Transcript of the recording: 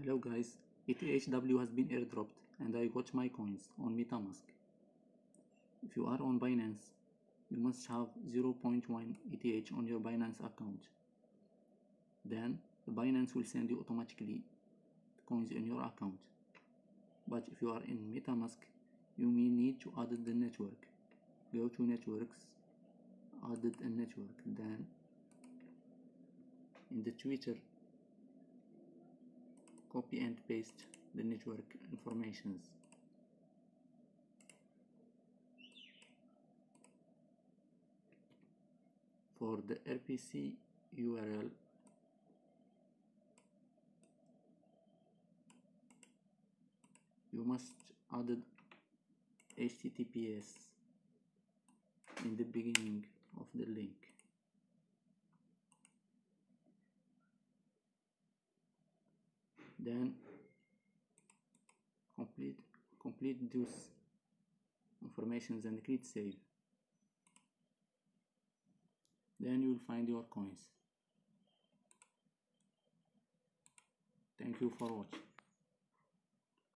Hello guys, ETHW has been airdropped and I got my coins on metamask. If you are on Binance, you must have 0.1 ETH on your Binance account. Then the Binance will send you automatically coins in your account. But if you are in metamask, you may need to add the network. Go to networks, add a network, then in the Twitter copy and paste the network informations. For the RPC URL, you must add HTTPS in the beginning of the link. Then complete those informations and click save. Then you will find your coins. Thank you for watching.